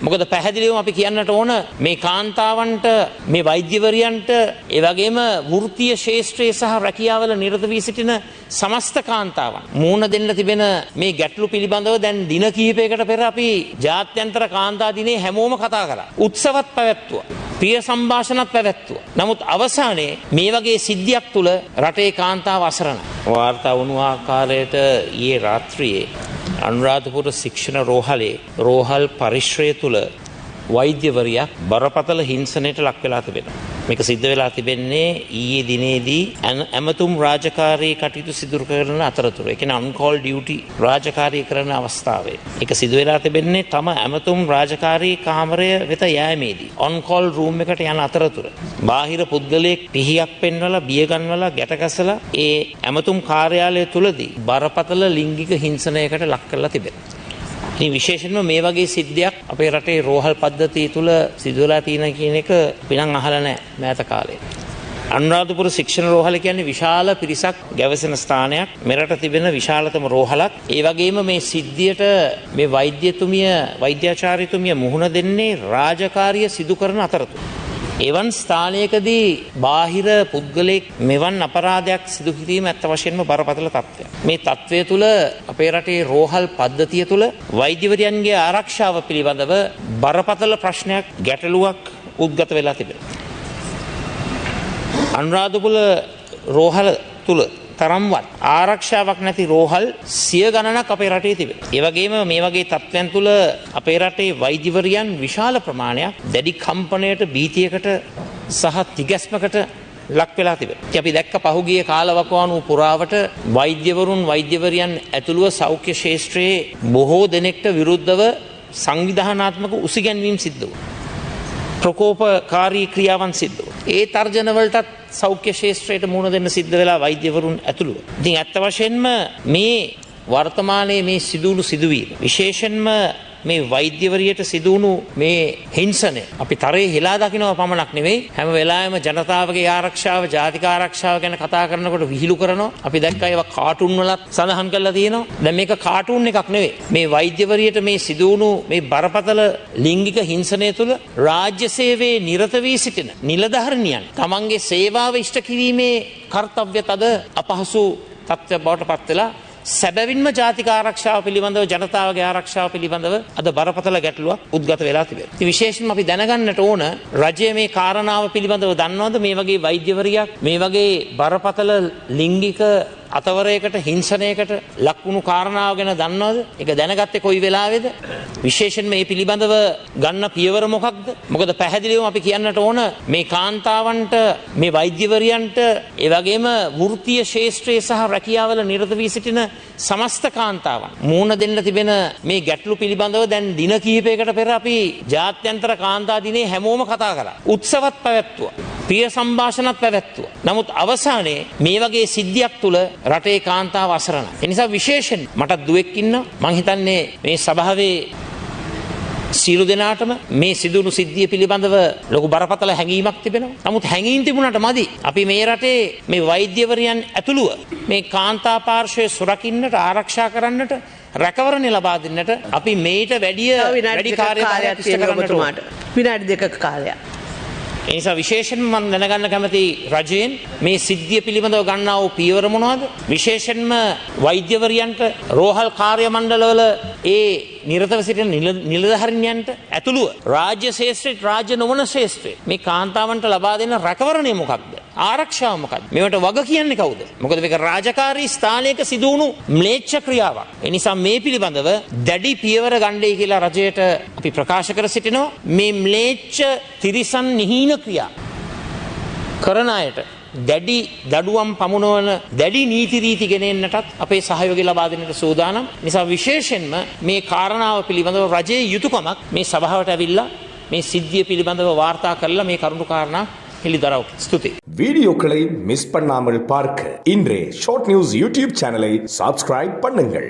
මොකද පැහැදිලිවම අපි කියන්නට ඕන මේ කාන්තාවන්ට මේ වෛද්‍යවරියන්ට ඒ වගේම වෘත්තීය ශාස්ත්‍රයේ සහ රැකියාවල නිරත වී සිටින සමස්ත කාන්තාවන් මූණ දෙන්න තිබෙන මේ ගැටලු පිළිබඳව දැන් දින කිහිපයකට පෙර අපි ජාත්‍යන්තර කාන්තා දිනේ හැමෝම කතා කළා. උත්සවත් පැවැත්වුවා. ප්‍රිය සංഭാෂණත් පැවැත්වුවා. නමුත් අවසානයේ මේ වගේ සිද්ධියක් තුල රටේ කාන්තාව අසරණයි. වාර්තා වුණු ආකාරයට ඊයේ රාත්‍රියේ අනුරාධපුර ශික්ෂණ රෝහලේ රෝහල් පරිශ්‍රය තුල වෛද්‍යවරියක් බරපතල හිංසනයට ලක් වෙලා තිබෙනවා. මේක සිද්ධ වෙලා තිබෙන්නේ ඊයේ දිනේදී ඇමතුම් රාජකාරී කටයුතු සිදු කරන අතරතුර. ඒ කියන්නේ අන්කෝල් ඩියුටි රාජකාරී කරන අවස්ථාවේ. ඒක සිදු වෙලා තිබෙන්නේ තම ඇමතුම් රාජකාරී කාමරය වෙත යෑමේදී. ඔන්කෝල් රූම් එකට යන අතරතුර. බාහිර පුද්ගලයෙක් පිහියක් පෙන්වලා බිය ගන්වලා ගැටගසලා ඒ ඇමතුම් කාර්යාලය තුලදී බරපතල ලිංගික හිංසනයකට ලක් කරලා තිබෙනවා. ඉතින් විශේෂයෙන්ම මේ වගේ සිද්ධියක් අපේ රටේ රෝහල් පද්ධතිය තුල සිදු වෙලා තියෙන කියන එක පිනන් අහලා නැහැ මෑත කාලේ. අනුරාධපුර ශික්ෂණ රෝහල කියන්නේ විශාල පිරිසක් ගැවසෙන ස්ථානයක්. මෙරට තිබෙන විශාලතම රෝහලක්. ඒ වගේම මේ සිද්ධියට මේ වෛද්‍යාචාර්යතුමිය මුහුණ දෙන්නේ රාජකාරිය සිදු කරන අතරතුර. එවන් ස්ථානයකදී බාහිර පුද්ගලයෙක් මෙවන් අපරාධයක් සිදු කිරීම ඇත්ත වශයෙන්ම බරපතල තත්ත්වයක්. මේ තත්ත්වය තුළ අපේ රටේ රෝහල් පද්ධතිය තුළ වෛද්‍යවරියන්ගේ ආරක්ෂාව පිළිබඳව බරපතල ප්‍රශ්නයක් ගැටලුවක් උද්ගත වෙලා තිබෙනවා. අනුරාධපුර රෝහල තුළ තරම්වත් ආරක්ෂාවක් නැති රෝහල් සිය ගණනක් අපේ රටේ තිබෙනවා. ඒ වගේම මේ වගේ තත්ත්වයන් තුළ අපේ රටේ වෛද්‍යවරියන් විශාල ප්‍රමාණයක් දැඩි කම්පනයට, භීතියකට සහ තිගැස්මකට ලක් වෙලා තිබෙනවා. අපි දැක්ක පහුගිය කාලවකවානුව පුරාවට වෛද්‍යවරියන් ඇතුළුව සෞඛ්‍ය ශාස්ත්‍රයේ බොහෝ දෙනෙක්ට විරුද්ධව සංවිධානාත්මක උසිගැන්වීම් සිද්ධ වුණා. ප්‍රකෝපකාරී ක්‍රියාවන් සිද්ධ වුණා. ඒ තර්ජන වලටත් සෞඛ්‍ය ශාස්ත්‍රයට මුහුණ දෙන්න සිද්ධ වෙලා වෛද්‍යවරුන් ඇතුළුව. ඉතින් ඇත්ත වශයෙන්ම මේ වර්තමානයේ මේ සිදුවුණු සිදුවීම විශේෂයෙන්ම මේ වෛද්‍යවරියට සිදුවුණු මේ හිංසනය අපි තරයේ හෙලා දකින්නව පමණක් නෙවෙයි හැම වෙලාවෙම ජනතාවගේ ආරක්ෂාව, ජාතික ආරක්ෂාව ගැන කතා කරනකොට විහිළු කරනවා. අපි දැක්කා ඒවා කාටුන් වලත් සඳහන් කරලා තියෙනවා. දැන් මේක කාටුන් එකක් නෙවෙයි. මේ වෛද්‍යවරියට මේ සිදුවුණු මේ බරපතල ලිංගික හිංසනය තුළ රාජ්‍ය සේවයේ නිරත වී සිටින නිලධාරිනියන් තමන්ගේ සේවාව ඉෂ්ට කිරීමේ කර්තව්‍යත අද අපහසු තත්ත්වයක් බවට පත් වෙලා සැබවින්ම ජාතික ආරක්ෂාව පිළිබඳව, ජනතාවගේ ආරක්ෂාව පිළිබඳව අද බරපතල ගැටලුවක් උද්ගත වෙලා තිබෙනවා. ඉතින් විශේෂයෙන්ම අපි දැනගන්නට ඕන රජය මේ කාරණාව පිළිබඳව දන්නවද? මේ වගේ වෛද්‍යවරියක් මේ වගේ බරපතල ලිංගික අතවරයකට, හිංසනයකට ලක්වුණු කාරණාව ගැන දන්නවද? ඒක දැනගත්තේ කොයි වෙලාවේද? විශේෂයෙන්ම මේ පිළිබඳව ගන්න පියවර මොකක්ද? මොකද පැහැදිලිවම අපි කියන්නට ඕන මේ කාන්තාවන්ට, මේ වෛද්‍යවරියන්ට, ඒ වගේම වෘත්තීය ශාස්ත්‍රයේ සහ රැකියාවල නිරත වී සිටින සමස්ත කාන්තාවන් මූණ දෙන්න තිබෙන මේ ගැටලු පිළිබඳව දැන් දින කිහිපයකට පෙර අපි ජාත්‍යන්තර කාන්තා දිනේ හැමෝම කතා කළා. උත්සවත් පැවැත්වුවා. ප්‍රිය සංഭാෂණත් පැවැත්වුවා. නමුත් අවසානයේ මේ වගේ සිද්ධියක් තුල රටේ කාන්තාව අසරණයි. ඒ නිසා විශේෂයෙන් මට දුවෙක් ඉන්නවා. මං හිතන්නේ මේ සභාවේ සියලු දෙනාටම මේ සිදුණු සිද්ධිය පිළිබඳව ලොකු බරපතල හැඟීමක් තිබෙනවා. නමුත් හැඟීම් තිබුණාට මදි. අපි මේ රටේ මේ වෛද්‍යවරියන් ඇතුළුව මේ කාන්තා පාර්ශ්වය සුරකින්නට, ආරක්ෂා කරන්නට, රැකවරණය ලබා දෙන්නට අපි මේට වැඩි කාර්යභාරයක් ඉෂ්ට කරන්නට ඕන. විනාඩි 2ක කාලයක්. ඒ නිසා විශේෂයෙන්ම මම දැනගන්න කැමති රජයෙන් මේ සිද්ධිය පිළිබඳව ගන්නා වූ පියවර මොනවද? විශේෂයෙන්ම වෛද්‍යවරියන්ට, රෝහල් කාර්ය මණ්ඩලවල ඒ නිරතව සිටින නිලධාරිනියන්ට ඇතුළුව රාජ්‍ය ශාස්ත්‍රයේ, රාජ්‍ය නොවන ශාස්ත්‍රයේ මේ කාන්තාවන්ට ලබා දෙන රැකවරණය මොකක්ද? ආරක්ෂාව මොකක්ද? මේවට වග කියන්නේ කවුද? මොකද මේක රාජකාරී ස්ථානයක සිදුවුණු ම්ලේච්ඡ ක්‍රියාවක්. ඒ නිසා මේ පිළිබඳව දැඩි පියවර ගන්නයි කියලා රජයට අපි ප්‍රකාශ කර සිටිනවා. මේ ම්ලේච්ඡ තිරිසන් නිහීන ක්‍රියා කරන අයට දැඩි දඩුවම් පමුණවන දැඩි නීති රීති ගෙනෙන්නටත් අපේ සහයෝගය ලබා දෙන්නට සූදානම්. නිසා විශේෂයෙන්ම මේ කාරණාව පිළිබඳව රජයේ යුතුයකමක් මේ සභාවට ඇවිල්ලා මේ සිද්ධිය පිළිබඳව වාර්තා කරලා මේ කරුණු කාරණා හෙළිදරව්. ස්තුතියි. வீடியோக்களை மிஸ் பண்ணாமல் பார்க்க இன்றே ஷார்ட் நியூஸ் யூடியூப் சேனலை சப்ஸ்கிரைப் பண்ணுங்கள்.